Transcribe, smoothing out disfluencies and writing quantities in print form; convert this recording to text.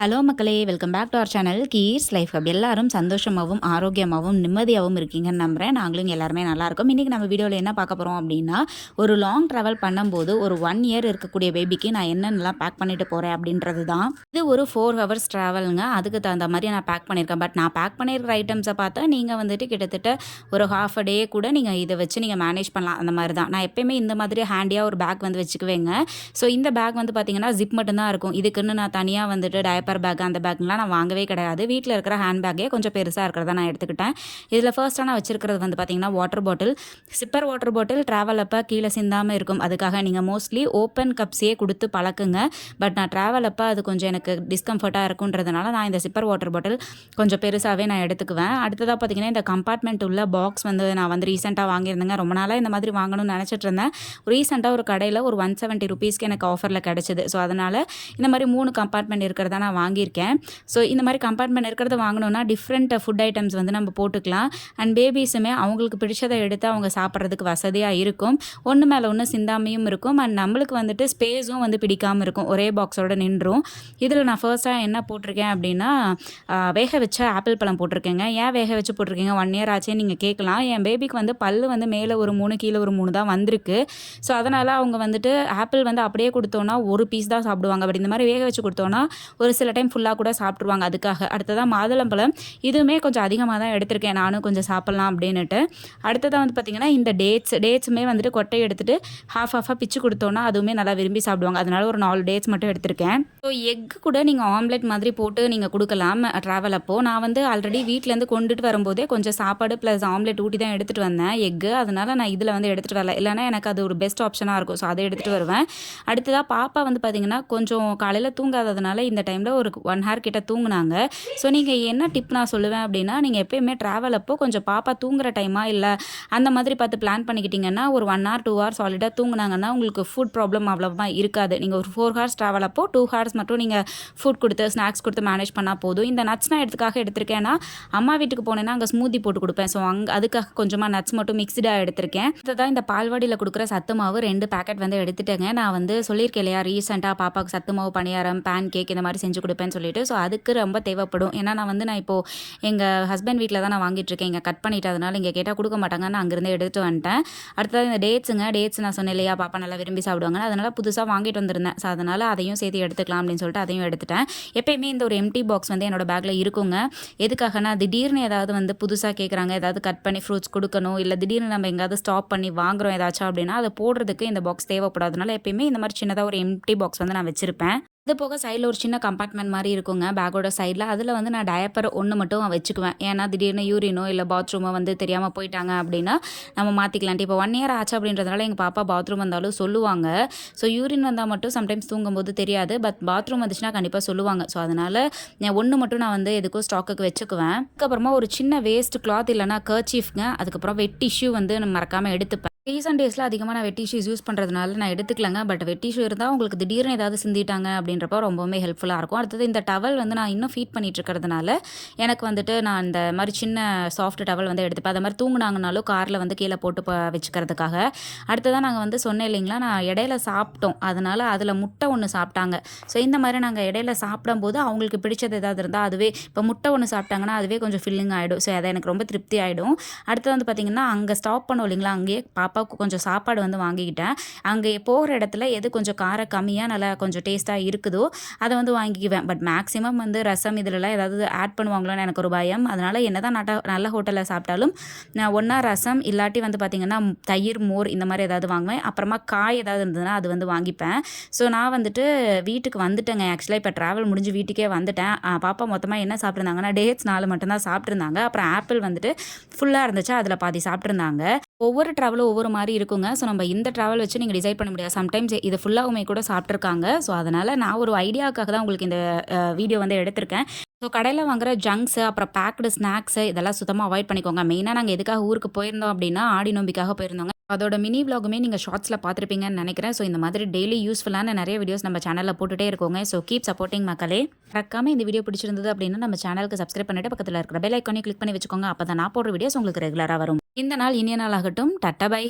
Hello மக்களே! Welcome back to our channel Keys Life Hub. எல்லாரும் சந்தோஷமாவும், ஆரோக்கியமாவும், நிம்மதியாவும் இருக்கீங்கன்னு நம்புறேன். நாங்களும் இங்க எல்லாருமே நல்லாயிருக்கோம். இன்றைக்கி நம்ம வீடியோவில் என்ன பார்க்க போகிறோம் அப்படின்னா, ஒரு லாங் ட்ராவல் பண்ணும்போது ஒரு 1 இயர் இருக்கக்கூடிய பேபிக்கு நான் என்னென்னலாம் பேக் பண்ணிட்டு போகிறேன் அப்படின்றது தான். இது ஒரு 4 ஹவர்ஸ் ட்ராவலுங்க. அதுக்கு தகுந்த மாதிரி நான் பேக் பண்ணியிருக்கேன். பட் நான் பேக் பண்ணியிருக்கிற ஐட்டம்ஸை பார்த்தா நீங்கள் வந்துட்டு கிட்டத்தட்ட ஒரு ஹாஃப் அ டே கூட நீங்கள் இதை வச்சு நீங்கள் மேனேஜ் பண்ணலாம். அந்த மாதிரி தான். நான் எப்பயுமே இந்த மாதிரி ஹேண்டியாக ஒரு பேக் வந்து வச்சுக்குவேங்க. ஸோ இந்த பேக் வந்து பார்த்திங்கன்னா ஜிப் மட்டும்தான் இருக்கும். இதுக்குன்னு நான் தனியாக வந்துட்டு டயப்பர் பேக் அந்த பேக்லாம் நான் வாங்கவே கிடையாது. வீட்டில் இருக்கிற ஹேண்ட் பேக்கே கொஞ்சம் பெருசாக இருக்கிறத நான் எடுத்துக்கிட்டேன். இதில் ஃபர்ஸ்ட்டாக நான் வச்சிருக்கிறது வந்து பார்த்திங்கன்னா water bottle. Sipper water bottle travel அப்போ கீழே சிந்தாமல் இருக்கும். அதுக்காக நீங்கள் மோஸ்ட்லி ஓப்பன் கப்ஸே கொடுத்து பழக்குங்க. பட் நான் ட்ராவல் அப்போ அது கொஞ்சம் எனக்கு டிஸ்கம்ஃபர்ட்டாக இருக்குன்றதுனால நான் இந்த சிப்பர் வாட்டர் பாட்டில் கொஞ்சம் பெருசாகவே நான் எடுத்துக்குவேன். அடுத்ததாக பார்த்திங்கன்னா இந்த கம்பார்ட்மெண்ட் உள்ள பாக்ஸ் வந்து நான் வந்து ரீசெண்டாக வாங்கியிருந்தேங்க. ரொம்ப நாளாக இந்த மாதிரி வாங்கணும்னு நினச்சிட்டு இருந்தேன். ரீசெண்டாக ஒரு கடையில் ஒரு 170 ருபீஸ்க்கு எனக்கு ஆஃபரில் கிடச்சிது. ஸோ அதனால் இந்த மாதிரி 3 கம்பார்ட்மெண்ட் இருக்கிறதா நான் வாங்கியிருக்கேன். ஸோ இந்த மாதிரி கம்பார்ட்மெண்ட் இருக்கிறத வாங்கினோன்னா டிஃப்ரெண்ட் ஃபுட் ஐட்டம்ஸ் வந்து நம்ம போட்டுக்கலாம். அண்ட் பேபிஸுமே அவங்களுக்கு பிடிச்சதை எடுத்து அவங்க சாப்பிட்றதுக்கு வசதியாக இருக்கும். ஒன்று மேலே ஒன்று சிந்தாமையும் இருக்கும். அண்ட் நம்மளுக்கு வந்துட்டு ஸ்பேஸும் வந்து பிடிக்காமல் இருக்கும். ஒரே பாக்ஸோடு நின்றும். இதில் நான் ஃபர்ஸ்ட்டாக என்ன போட்டிருக்கேன் அப்படின்னா வேக வச்ச ஆப்பிள் பழம் போட்டிருக்கேங்க. ஏன் வேக வச்சு போட்டிருக்கீங்க 1 இயர் ஆச்சே நீங்கள் கேட்கலாம். என் பேபிக்கு வந்து பல்லு வந்து மேலே ஒரு 3 கீழே ஒரு 3 தான் வந்திருக்கு. ஸோ அதனால் அவங்க வந்துட்டு ஆப்பிள் வந்து அப்படியே கொடுத்தோன்னா ஒரு பீஸ் தான் சாப்பிடுவாங்க. பட் இந்த மாதிரி வேக வச்சு கொடுத்தோன்னா ஒரு சில டைம் ஃபுல்லாக கூட சாப்பிட்ருவாங்க. அதுக்காக அடுத்ததாக மாதுளம்பழம் இதுவுமே கொஞ்சம் அதிகமாக தான் எடுத்திருக்கேன். நானும் கொஞ்சம் சாப்பிட்லாம் அப்படின்னுட்டு. அடுத்ததாக வந்து பார்த்திங்கன்னா இந்த டேட்ஸுமே வந்துட்டு கொட்டை எடுத்துகிட்டு ஹாஃபாக பிச்சு கொடுத்தோன்னா அதுவுமே நல்லா விரும்பி சாப்பிடுவாங்க. அதனால ஒரு 4 டேட்ஸ் மட்டும் எடுத்திருக்கேன். ஸோ எக்கு கூட நீங்கள் ஆம்லெட் மாதிரி போட்டு நீங்கள் கொடுக்கலாம் ட்ராவல் அப்போது. நான் வந்து ஆல்ரெடி வீட்டிலேருந்து கொண்டுட்டு வரும்போதே கொஞ்சம் சாப்பாடு ப்ளஸ் ஆம்லெட் ஊட்டி தான் எடுத்துகிட்டு வந்தேன் எக்கு. அதனால் நான் இதில் வந்து எடுத்துகிட்டு வரல. இல்லைனா எனக்கு அது ஒரு பெஸ்ட் ஆப்ஷனாக இருக்கும். ஸோ அதை எடுத்துகிட்டு வருவேன். அடுத்ததாக பாப்பா வந்து பார்த்திங்கன்னா கொஞ்சம் காலையில் தூங்காததுனால இந்த டைமில் ஒரு 1 ஹவர் கிட்ட தூங்குனாங்க. ஸோ நீங்கள் என்ன டிப் நான் சொல்லுவேன் அப்படின்னா, நீங்கள் எப்போயுமே ட்ராவல் அப்போ கொஞ்சம் பாப்பா தூங்குற டைமாக இல்லை அந்த மாதிரி பார்த்து பிளான் பண்ணிக்கிட்டிங்கன்னா ஒரு 1 ஹவர் 2 ஹவர் சாலிடாக தூங்குனாங்கன்னா உங்களுக்கு ஃபுட் ப்ராப்ளம் அவ்வளோவா இருக்காது. நீங்கள் ஒரு 4 ஹவர்ஸ் ட்ராவல் அப்போ 2 ஹவர்ஸ் மட்டும் நீங்கள் ஃபுட் கொடுத்து ஸ்நாக்ஸ் கொடுத்து மேனேஜ் பண்ணால் போதும். இந்த நட்ஸ் நான் எதுக்காக எடுத்திருக்கேன்னா, அம்மா வீட்டுக்கு போனேன்னா அங்கே ஸ்மூத்தி போட்டு கொடுப்பேன். ஸோ அதுக்காக கொஞ்சமாக நட்ஸ் மட்டும் மிக்ஸ்டாக எடுத்திருக்கேன். இதுதான் இந்த பால்வாடியில் கொடுக்குற சத்து மாவு 2 பேக்கெட் வந்து எடுத்துட்டேங்க. நான் வந்து சொல்லியிருக்கேன் இல்லையா, ரீசெண்டாக பாப்பாவுக்கு சத்து மாவு பணியாரம் பேன் கேக் இந்த மாதிரி செஞ்சு கொடுப்பேன்னு சொல்லிட்டு. ஸோ அதுக்கு ரொம்ப தேவைப்படும். ஏன்னா நான் இப்போது எங்கள் ஹஸ்பண்ட் வீட்டில் தான் நான் வாங்கிட்டுருக்கேன். இங்கே கட் பண்ணிட்டதுனால இங்கே கேட்டால் கொடுக்க மாட்டாங்க. நான் அங்கேருந்து எடுத்துகிட்டு வந்துட்டேன். அடுத்தது இந்த டேட்ஸ் நான் சொன்னேன் இல்லையா, பாப்பா நல்லா விரும்பி சாப்பிடுவாங்க. அதனால் புதுசாக வாங்கிட்டு வந்திருந்தேன். ஸோ அதனால் அதையும் சேர்த்து எடுத்துக்கலாம் அப்படின்னு சொல்லிட்டு அதையும் எடுத்துட்டேன். எப்பயுமே இந்த ஒரு எம்டி பாக்ஸ் வந்து என்னோட பேக்கில் இருக்குங்க. எதுக்காகனா திடீர்னு ஏதாவது வந்து புதுசாக கேட்குறாங்க, ஏதாவது கட் பண்ணி ஃப்ரூட்ஸ் கொடுக்கணும், இல்லை திடீர்னு நம்ம எங்கேயாவது ஸ்டாப் பண்ணி வாங்குறோம் ஏதாச்சும் அப்படின்னா அதை போடுறதுக்கு இந்த பாக்ஸ் தேவைப்படாதனால எப்பயுமே இந்த மாதிரி சின்னதாக ஒரு எம்டி பாக்ஸ் வந்து நான் வச்சுருப்பேன். இது போக சைடில் ஒரு சின்ன கம்பார்ட்மெண்ட் மாதிரி இருக்குங்க பேக்கோட சைடில். அதில் வந்து நான் டயப்பர் ஒன்று மட்டும் வச்சுக்குவேன். ஏன்னா திடீர்னு யூரினோ இல்லை பாத்ரூமோ வந்து தெரியாமல் போயிட்டாங்க அப்படின்னா நம்ம மாற்றிக்கலான்ட்டு. இப்போ 1 இயர் ஆச்சு அப்படின்றதுனால எங்கள் பாப்பா பாத்ரூம் வந்தாலும் சொல்லுவாங்க. ஸோ யூரின் வந்தால் மட்டும் சம்டைம்ஸ் தூங்கும்போது தெரியாது. பட் பாத்ரூம் வந்துச்சுன்னா கண்டிப்பாக சொல்லுவாங்க. ஸோ அதனால் ஒன்று மட்டும் நான் வந்து எதுக்கும் ஸ்டாக்குக்கு வச்சுக்குவேன். அதுக்கப்புறமா ஒரு சின்ன வேஸ்ட் கிளாத் இல்லைனா கர்ச்சீஃப்ங்க, அதுக்கப்புறம் வெட் டிஷ்யூ வந்து நான் மறக்காமல் எடுத்துப்பேன். ரீசெண்ட் டேஸில் அதிகமாக நான் வெட் டிஷ்யூஸ் யூஸ் பண்ணுறதுனால நான் எடுத்துக்கலங்க. பட் வெட் டிஷ்யூ இருந்தால் உங்களுக்கு திடீர்னு ஏதாவது சிந்திட்டாங்க அப்படின்றப்ப ரொம்பவுமே ஹெல்ப்ஃபுல்லாக இருக்கும். அடுத்தது இந்த டவல் வந்து நான் இன்னும் ஃபீட் பண்ணிட்டு இருக்கிறதுனால எனக்கு வந்துட்டு நான் இந்த மாதிரி சின்ன சாஃப்ட் டவல் வந்து எடுத்துப்பேன். அது மாதிரி தூங்குனாங்கனாலும் காரில் வந்து கீழே போட்டு வச்சுக்கிறதுக்காக. அடுத்ததான் நாங்கள் வந்து சொன்னேன் இல்லைங்களா, நான் இடையில சாப்பிட்டோம். அதனால் அதில் முட்டை ஒன்று சாப்பிட்டாங்க. ஸோ இந்த மாதிரி நாங்கள் இடையில சாப்பிடும்போது அவங்களுக்கு பிடிச்சது ஏதாவது இருந்தால் அதுவே இப்போ முட்டை ஒன்று சாப்பிட்டாங்கன்னா அதுவே கொஞ்சம் ஃபில்லிங் ஆகிடும். ஸோ அதை எனக்கு ரொம்ப திருப்தி ஆகிடும். அடுத்து வந்து பார்த்திங்கன்னா அங்கே ஸ்டாப் பண்ணோம் இல்லைங்களா, அங்கேயே பாப்பாவுக்கு கொஞ்சம் சாப்பாடு வந்து வாங்கிக்கிட்டேன். அங்கே போகிற இடத்துல எது கொஞ்சம் காரம் கம்மியாக நல்லா கொஞ்சம் டேஸ்ட்டாக இருக்குதோ அதை வந்து வாங்கிக்குவேன். பட் மேக்ஸிமம் வந்து ரசம் இதிலலாம் ஏதாவது ஆட் பண்ணுவாங்களோன்னு எனக்கு ஒரு பயம். அதனால் என்ன தான் நல்ல ஹோட்டலில் சாப்பிட்டாலும் நான் ஒன்றா ரசம் இல்லாட்டி வந்து பார்த்திங்கன்னா தயிர் மோர் இந்த மாதிரி ஏதாவது வாங்குவேன். அப்புறமா காய் ஏதாவது இருந்ததுன்னா அது வந்து வாங்கிப்பேன். ஸோ நான் வந்துட்டு வீட்டுக்கு வந்துட்டேங்க. ஆக்சுவலாக இப்போ ட்ராவல் முடிஞ்சு வீட்டுக்கே வந்துட்டேன். பாப்பா மொத்தமாக என்ன சாப்பிட்ருந்தாங்கன்னா டேட்ஸ் 4 மட்டும்தான் சாப்பிட்ருந்தாங்க. அப்புறம் ஆப்பிள் வந்துட்டு ஃபுல்லாக இருந்துச்சு, அதில் பாதி சாப்பிட்ருந்தாங்க. ஒவ்வொரு ட்ராவலும் ஒவ்வொரு மாதிரி இருக்குங்க. ஸோ நம்ம இந்த ட்ராவல் வச்சு நீங்கள் டிசைட் பண்ண முடியாது. சம்டைம்ஸ் இது ஃபுல்லாகவுமே கூட சாப்பிட்ருக்காங்க. ஸோ அதனால் நான் ஒரு ஐடியாவுக்காக தான் உங்களுக்கு இந்த வீடியோ வந்து எடுத்திருக்கேன். ஸோ கடையில் வாங்குற ஜங்க்ஸு அப்புறம் பேக்டு ஸ்நாக்ஸு இதெல்லாம் சுத்தமாக அவாய்ட் பண்ணிக்கோங்க. மெயினாக நாங்கள் எதுக்காக ஊருக்கு போயிருந்தோம் அப்படின்னா ஆடி நோம்பிக்காக போயிருந்தோங்க. அதோட மினி விலாகுமே நீங்கள் ஷார்ட்ஸில் பார்த்துருப்பீங்கன்னு நினைக்கிறேன். ஸோ இந்த மாதிரி டெய்லி யூஸ்ஃபுல்லான நிறைய வீடியோஸ் நம்ம சேனலில் போட்டுகிட்டே இருக்கோங்க. ஸோ கீப் சப்போர்ட்டிங் மக்களே. மறக்காம இந்த வீடியோ பிடிச்சிருந்தது அப்படின்னா நம்ம சேனலுக்கு சப்ஸ்கிரைப் பண்ணிட்டு பக்கத்தில் இருக்கிற பெல் ஐக்கானே கிளிக் பண்ணி வச்சுக்கோங்க. அப்போ தான் நான் போடுற வீடியோஸ் உங்களுக்கு ரெகுலராக வரும். இந்த நாள் இனிய நாள் ஆகட்டும். Tata by.